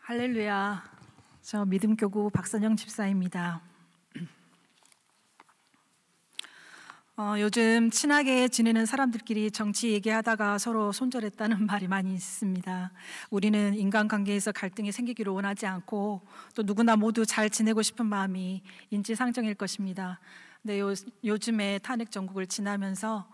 할렐루야. 저 믿음교구 박선영 집사입니다. 요즘 친하게 지내는 사람들끼리 정치 얘기하다가 서로 손절했다는 말이 많이 있습니다. 우리는 인간관계에서 갈등이 생기기를 원하지 않고 또 누구나 모두 잘 지내고 싶은 마음이 인지상정일 것입니다. 근데 요즘에 탄핵 정국을 지나면서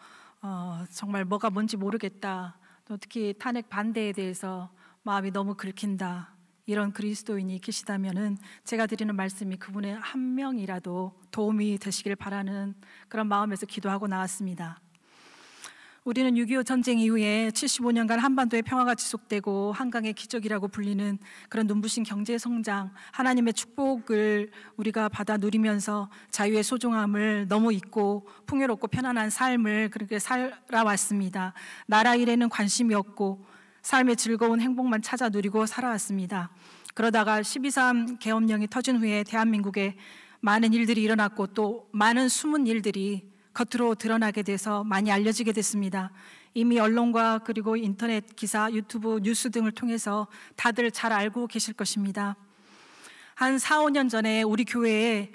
정말 뭐가 뭔지 모르겠다, 또 특히 탄핵 반대에 대해서 마음이 너무 긁힌다, 이런 그리스도인이 계시다면은 제가 드리는 말씀이 그분의 한 명이라도 도움이 되시길 바라는 그런 마음에서 기도하고 나왔습니다. 우리는 6.25 전쟁 이후에 75년간 한반도의 평화가 지속되고 한강의 기적이라고 불리는 그런 눈부신 경제 성장, 하나님의 축복을 우리가 받아 누리면서 자유의 소중함을 너무 잊고 풍요롭고 편안한 삶을 그렇게 살아왔습니다. 나라 일에는 관심이 없고 삶의 즐거운 행복만 찾아 누리고 살아왔습니다. 그러다가 12.3 계엄령이 터진 후에 대한민국에 많은 일들이 일어났고 또 많은 숨은 일들이 겉으로 드러나게 돼서 많이 알려지게 됐습니다. 이미 언론과 그리고 인터넷 기사, 유튜브 뉴스 등을 통해서 다들 잘 알고 계실 것입니다. 한 4, 5년 전에 우리 교회에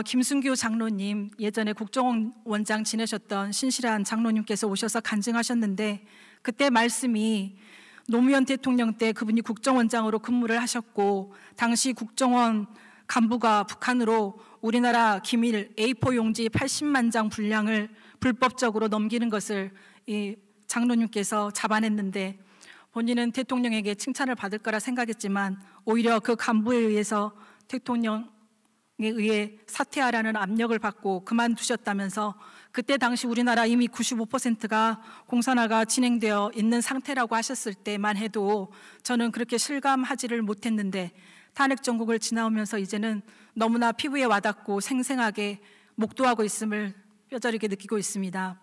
김순규 장로님, 예전에 국정원장 지내셨던 신실한 장로님께서 오셔서 간증하셨는데, 그때 말씀이 노무현 대통령 때 그분이 국정원장으로 근무를 하셨고, 당시 국정원 간부가 북한으로 우리나라 기밀 A4 용지 80만 장 분량을 불법적으로 넘기는 것을 이 장로님께서 잡아냈는데, 본인은 대통령에게 칭찬을 받을 거라 생각했지만 오히려 그 간부에 의해서 대통령에 의해 사퇴하라는 압력을 받고 그만두셨다면서, 그때 당시 우리나라 이미 95%가 공산화가 진행되어 있는 상태라고 하셨을 때만 해도 저는 그렇게 실감하지를 못했는데, 탄핵 정국을 지나오면서 이제는 너무나 피부에 와닿고 생생하게 목도하고 있음을 뼈저리게 느끼고 있습니다.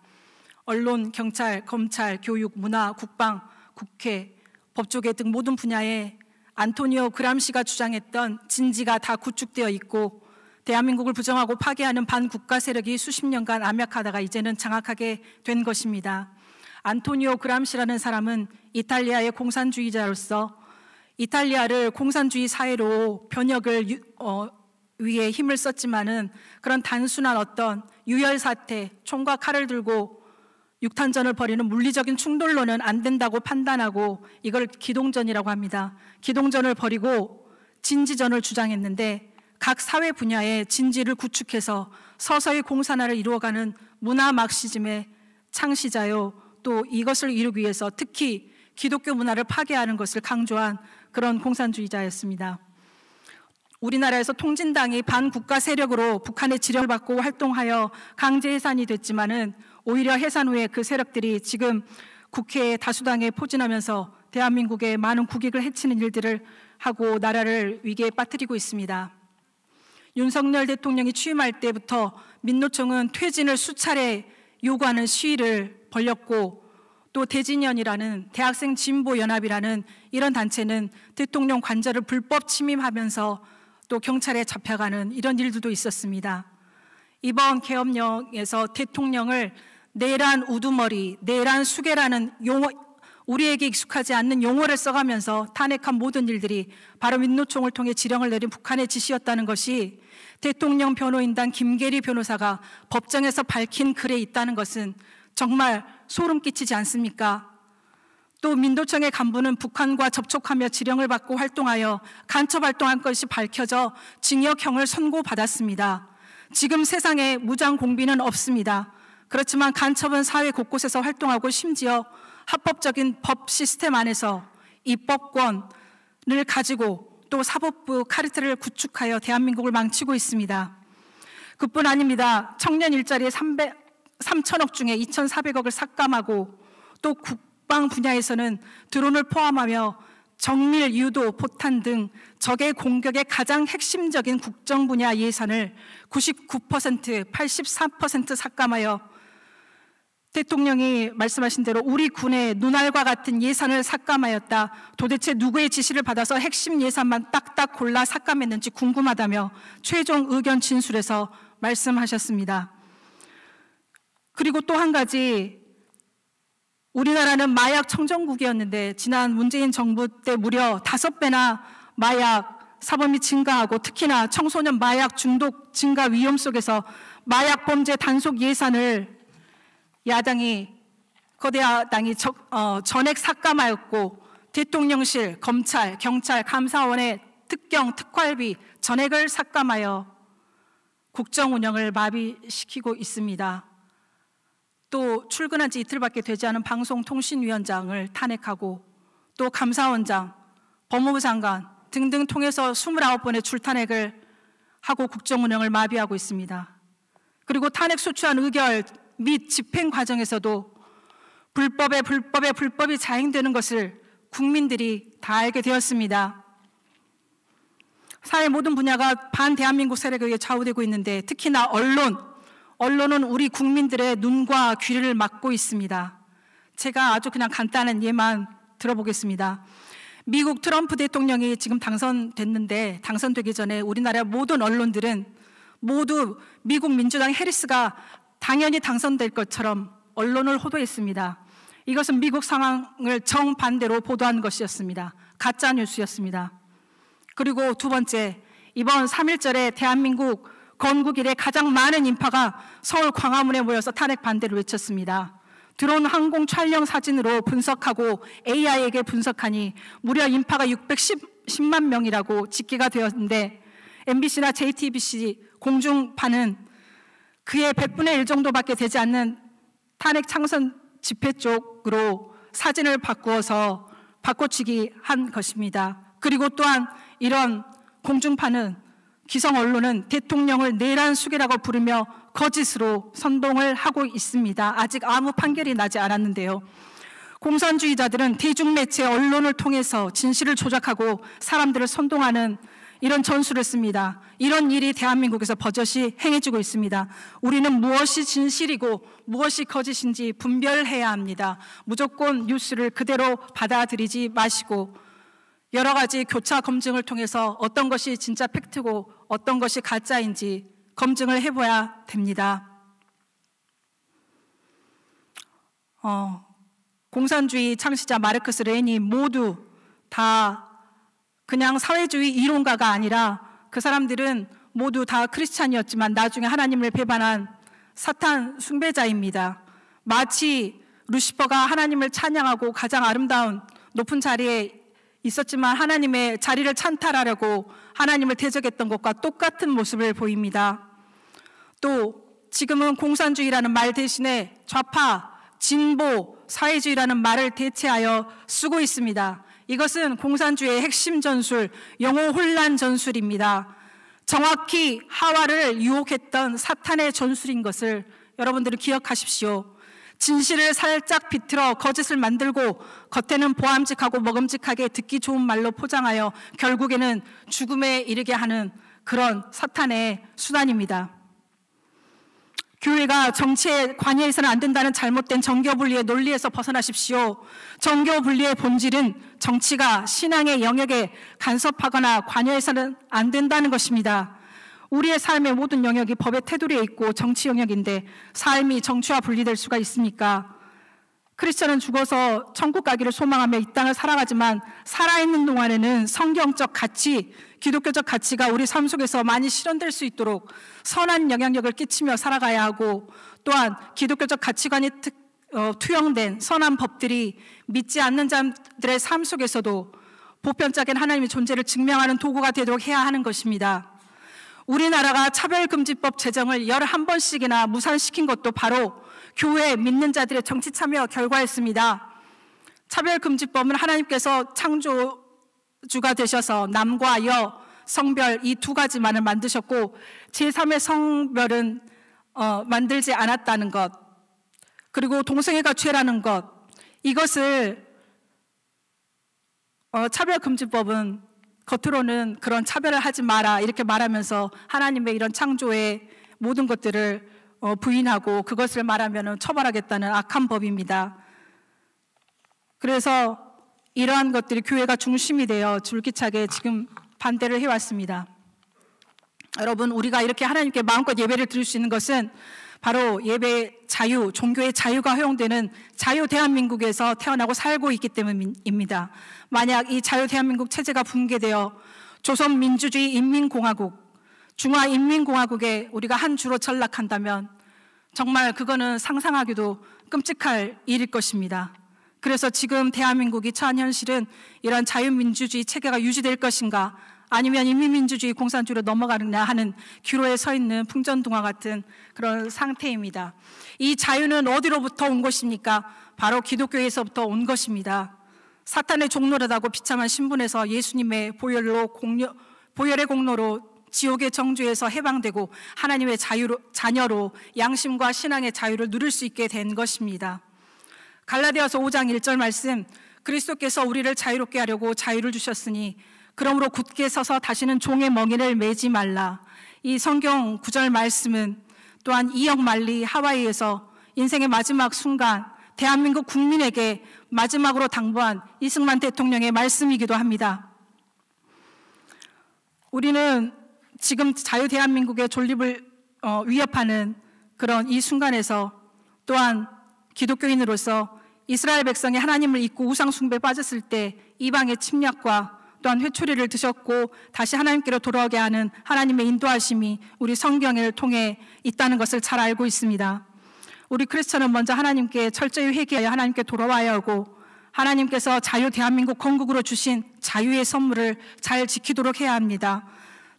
언론, 경찰, 검찰, 교육, 문화, 국방, 국회, 법조계 등 모든 분야에 안토니오 그람시가 주장했던 진지가 다 구축되어 있고, 대한민국을 부정하고 파괴하는 반국가 세력이 수십 년간 암약하다가 이제는 장악하게 된 것입니다. 안토니오 그람시라는 사람은 이탈리아의 공산주의자로서 이탈리아를 공산주의 사회로 변혁을 위해 힘을 썼지만은 그런 단순한 어떤 유혈 사태, 총과 칼을 들고 육탄전을 벌이는 물리적인 충돌로는 안 된다고 판단하고 이걸 기동전이라고 합니다. 기동전을 벌이고 진지전을 주장했는데, 각 사회 분야에 진지를 구축해서 서서히 공산화를 이루어가는 문화 막시즘의 창시자요, 또 이것을 이루기 위해서 특히 기독교 문화를 파괴하는 것을 강조한 그런 공산주의자였습니다. 우리나라에서 통진당이 반국가 세력으로 북한의 지령을 받고 활동하여 강제 해산이 됐지만은 오히려 해산 후에 그 세력들이 지금 국회에 다수당에 포진하면서 대한민국의 많은 국익을 해치는 일들을 하고 나라를 위기에 빠뜨리고 있습니다. 윤석열 대통령이 취임할 때부터 민노총은 퇴진을 수차례 요구하는 시위를 벌였고, 또 대진연이라는 대학생 진보연합이라는 이런 단체는 대통령 관저를 불법 침입하면서 또 경찰에 잡혀가는 이런 일들도 있었습니다. 이번 계엄령에서 대통령을 내란 우두머리, 내란 수괴라는 용어, 우리에게 익숙하지 않는 용어를 써가면서 탄핵한 모든 일들이 바로 민노총을 통해 지령을 내린 북한의 지시였다는 것이 대통령 변호인단 김계리 변호사가 법정에서 밝힌 글에 있다는 것은 정말 소름 끼치지 않습니까? 또 민노총의 간부는 북한과 접촉하며 지령을 받고 활동하여 간첩 활동한 것이 밝혀져 징역형을 선고받았습니다. 지금 세상에 무장 공비는 없습니다. 그렇지만 간첩은 사회 곳곳에서 활동하고 심지어 합법적인 법 시스템 안에서 입법권을 가지고 또 사법부 카르텔을 구축하여 대한민국을 망치고 있습니다. 그뿐 아닙니다. 청년 일자리의 3천억 중에 2,400억을 삭감하고, 또 국방 분야에서는 드론을 포함하며 정밀 유도, 포탄 등 적의 공격의 가장 핵심적인 국정 분야 예산을 99%, 84% 삭감하여 대통령이 말씀하신 대로 우리 군의 눈알과 같은 예산을 삭감하였다. 도대체 누구의 지시를 받아서 핵심 예산만 딱딱 골라 삭감했는지 궁금하다며 최종 의견 진술에서 말씀하셨습니다. 그리고 또 한 가지, 우리나라는 마약 청정국이었는데 지난 문재인 정부 때 무려 5배나 마약 사범이 증가하고 특히나 청소년 마약 중독 증가 위험 속에서 마약 범죄 단속 예산을 거대 야당이 전액 삭감하였고 대통령실, 검찰, 경찰, 감사원의 특경, 특활비 전액을 삭감하여 국정 운영을 마비시키고 있습니다. 또 출근한 지 이틀밖에 되지 않은 방송통신위원장을 탄핵하고 또 감사원장, 법무부 장관 등등 통해서 29번의 줄탄핵을 하고 국정 운영을 마비하고 있습니다. 그리고 탄핵 소추안 의결 및 집행 과정에서도 불법이 자행되는 것을 국민들이 다 알게 되었습니다. 사회 모든 분야가 반대한민국 세력에 의해 좌우되고 있는데 특히나 언론은 우리 국민들의 눈과 귀를 막고 있습니다. 제가 아주 그냥 간단한 예만 들어보겠습니다. 미국 트럼프 대통령이 지금 당선됐는데 당선되기 전에 우리나라 모든 언론들은 모두 미국 민주당 해리스가 당연히 당선될 것처럼 언론을 호도했습니다. 이것은 미국 상황을 정반대로 보도한 것이었습니다. 가짜 뉴스였습니다. 그리고 두 번째, 이번 3.1절에 대한민국 건국 이래 가장 많은 인파가 서울 광화문에 모여서 탄핵 반대를 외쳤습니다. 드론 항공 촬영 사진으로 분석하고 AI에게 분석하니 무려 인파가 610만 명이라고 집계가 되었는데 MBC나 JTBC 공중파는 그의 100분의 1 정도밖에 되지 않는 탄핵 창선 집회 쪽으로 사진을 바꿔치기 한 것입니다. 그리고 또한 이런 공중파는 기성 언론은 대통령을 내란 수괴라고 부르며 거짓으로 선동을 하고 있습니다. 아직 아무 판결이 나지 않았는데요. 공산주의자들은 대중매체 언론을 통해서 진실을 조작하고 사람들을 선동하는 이런 전술을 씁니다. 이런 일이 대한민국에서 버젓이 행해지고 있습니다. 우리는 무엇이 진실이고 무엇이 거짓인지 분별해야 합니다. 무조건 뉴스를 그대로 받아들이지 마시고 여러 가지 교차 검증을 통해서 어떤 것이 진짜 팩트고 어떤 것이 가짜인지 검증을 해봐야 됩니다. 공산주의 창시자 마르크스, 레닌 모두 다 그냥 사회주의 이론가가 아니라 그 사람들은 모두 다 크리스찬이었지만 나중에 하나님을 배반한 사탄 숭배자입니다. 마치 루시퍼가 하나님을 찬양하고 가장 아름다운 높은 자리에 있었지만 하나님의 자리를 찬탈하려고 하나님을 대적했던 것과 똑같은 모습을 보입니다. 또 지금은 공산주의라는 말 대신에 좌파, 진보, 사회주의라는 말을 대체하여 쓰고 있습니다. 이것은 공산주의의 핵심 전술, 영호 혼란 전술입니다. 정확히 하와를 유혹했던 사탄의 전술인 것을 여러분들은 기억하십시오. 진실을 살짝 비틀어 거짓을 만들고 겉에는 보암직하고 먹음직하게 듣기 좋은 말로 포장하여 결국에는 죽음에 이르게 하는 그런 사탄의 수단입니다. 교회가 정치에 관여해서는 안 된다는 잘못된 정교분리의 논리에서 벗어나십시오. 정교분리의 본질은 정치가 신앙의 영역에 간섭하거나 관여해서는 안 된다는 것입니다. 우리의 삶의 모든 영역이 법의 테두리에 있고 정치 영역인데 삶이 정치와 분리될 수가 있습니까? 크리스천은 죽어서 천국 가기를 소망하며 이 땅을 살아가지만 살아있는 동안에는 성경적 가치, 기독교적 가치가 우리 삶 속에서 많이 실현될 수 있도록 선한 영향력을 끼치며 살아가야 하고 또한 기독교적 가치관이 투영된 선한 법들이 믿지 않는 자들의 삶 속에서도 보편적인 하나님의 존재를 증명하는 도구가 되도록 해야 하는 것입니다. 우리나라가 차별금지법 제정을 11번씩이나 무산시킨 것도 바로 교회 믿는 자들의 정치 참여 결과였습니다. 차별금지법은 하나님께서 창조주가 되셔서 남과 여, 성별 이 두 가지만을 만드셨고 제3의 성별은 만들지 않았다는 것, 그리고 동성애가 죄라는 것, 이것을 차별금지법은 겉으로는 그런 차별을 하지 마라 이렇게 말하면서 하나님의 이런 창조의 모든 것들을 부인하고 그것을 말하면 처벌하겠다는 악한 법입니다. 그래서 이러한 것들이 교회가 중심이 되어 줄기차게 지금 반대를 해왔습니다. 여러분, 우리가 이렇게 하나님께 마음껏 예배를 드릴 수 있는 것은 바로 예배 자유, 종교의 자유가 허용되는 자유 대한민국에서 태어나고 살고 있기 때문입니다. 만약 이 자유 대한민국 체제가 붕괴되어 조선민주주의 인민공화국, 중화인민공화국에 우리가 한 주로 전락한다면 정말 그거는 상상하기도 끔찍할 일일 것입니다. 그래서 지금 대한민국이 처한 현실은 이런 자유민주주의 체계가 유지될 것인가, 아니면 인민민주주의 공산주의로 넘어가느냐 하는 기로에 서 있는 풍전등화 같은 그런 상태입니다. 이 자유는 어디로부터 온 것입니까? 바로 기독교에서부터 온 것입니다. 사탄의 종노릇하고 비참한 신분에서 예수님의 보혈의 공로로 지옥의 정죄에서 해방되고 하나님의 자녀로 양심과 신앙의 자유를 누릴 수 있게 된 것입니다. 갈라디아서 5장 1절 말씀, 그리스도께서 우리를 자유롭게 하려고 자유를 주셨으니 그러므로 굳게 서서 다시는 종의 멍에를 매지 말라. 이 성경 구절 말씀은 또한 이역 만리 하와이에서 인생의 마지막 순간 대한민국 국민에게 마지막으로 당부한 이승만 대통령의 말씀이기도 합니다. 우리는 지금 자유 대한민국의 존립을 위협하는 그런 이 순간에서 또한 기독교인으로서 이스라엘 백성이 하나님을 잊고 우상 숭배에 빠졌을 때 이방의 침략과 또한 회초리를 드셨고 다시 하나님께로 돌아오게 하는 하나님의 인도하심이 우리 성경을 통해 있다는 것을 잘 알고 있습니다. 우리 크리스천은 먼저 하나님께 철저히 회개하여 하나님께 돌아와야 하고, 하나님께서 자유 대한민국 건국으로 주신 자유의 선물을 잘 지키도록 해야 합니다.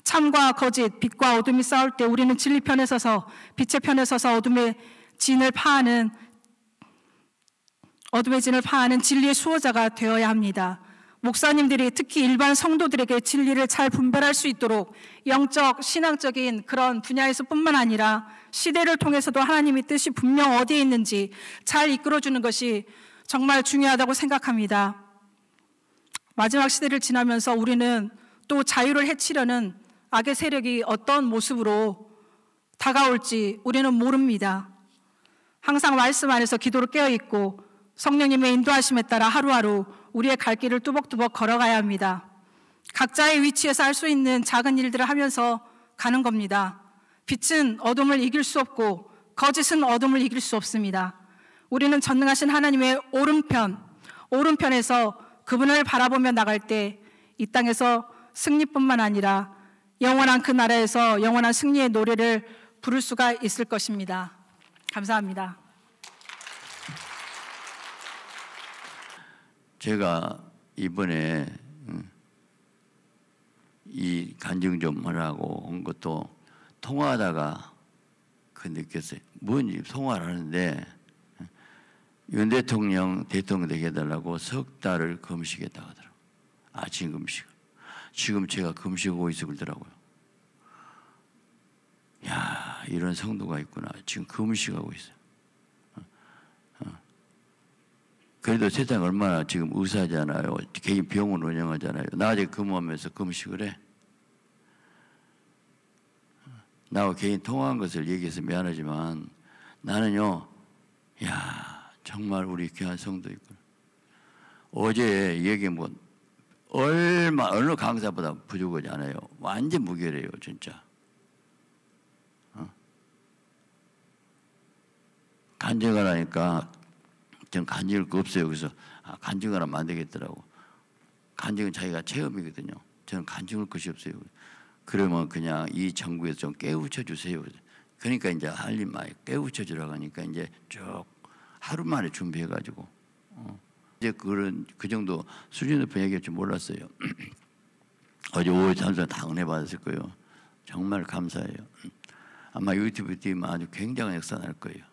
참과 거짓, 빛과 어둠이 싸울 때 우리는 진리 편에 서서, 빛의 편에 서서 어둠의 진을 파하는 진리의 수호자가 되어야 합니다. 목사님들이 특히 일반 성도들에게 진리를 잘 분별할 수 있도록 영적, 신앙적인 그런 분야에서 뿐만 아니라 시대를 통해서도 하나님의 뜻이 분명 어디에 있는지 잘 이끌어주는 것이 정말 중요하다고 생각합니다. 마지막 시대를 지나면서 우리는 또 자유를 해치려는 악의 세력이 어떤 모습으로 다가올지 우리는 모릅니다. 항상 말씀 안에서 기도로 깨어있고 성령님의 인도하심에 따라 하루하루 우리의 갈 길을 뚜벅뚜벅 걸어가야 합니다. 각자의 위치에서 할 수 있는 작은 일들을 하면서 가는 겁니다. 빛은 어둠을 이길 수 없고 거짓은 어둠을 이길 수 없습니다. 우리는 전능하신 하나님의 오른편에서 그분을 바라보며 나갈 때 이 땅에서 승리뿐만 아니라 영원한 그 나라에서 영원한 승리의 노래를 부를 수가 있을 것입니다. 감사합니다. 제가 이번에 이 간증 좀 하라고 온 것도 통화하다가 느꼈어요. 뭔지 통화를 하는데 윤 대통령 되게 해달라고 석 달을 금식했다고 하더라고요. 아침 금식. 지금 제가 금식하고 있어 그러더라고요. 야, 이런 성도가 있구나. 지금 금식하고 있어요. 그래도 세상 얼마나 지금 의사잖아요. 개인 병원 운영하잖아요. 낮에 근무하면서 금식을 해. 나하고 개인 통화한 것을 얘기해서 미안하지만 나는요, 야, 정말 우리 귀한 성도 있구나. 어제 얘기 어느 강사보다 부족하지 않아요. 완전 무결해요, 진짜. 간증을 하니까 전 간증할 거 없어요. 그래서 간증을 하면 안 되겠더라고. 간증은 자기가 체험이거든요. 저는 간증할 것이 없어요. 그러면 그냥 이 정부에서 좀 깨우쳐 주세요. 그러니까 이제 할 일 많이 깨우쳐 주라고 하니까 이제 쭉 하루 만에 준비해가지고 이제 그 정도 수준 높은 얘기할 줄 몰랐어요. 어제 5월 3일 다 은혜 받았을 거예요. 정말 감사해요. 아마 유튜브 뛰면 아주 굉장한 역사 날 거예요.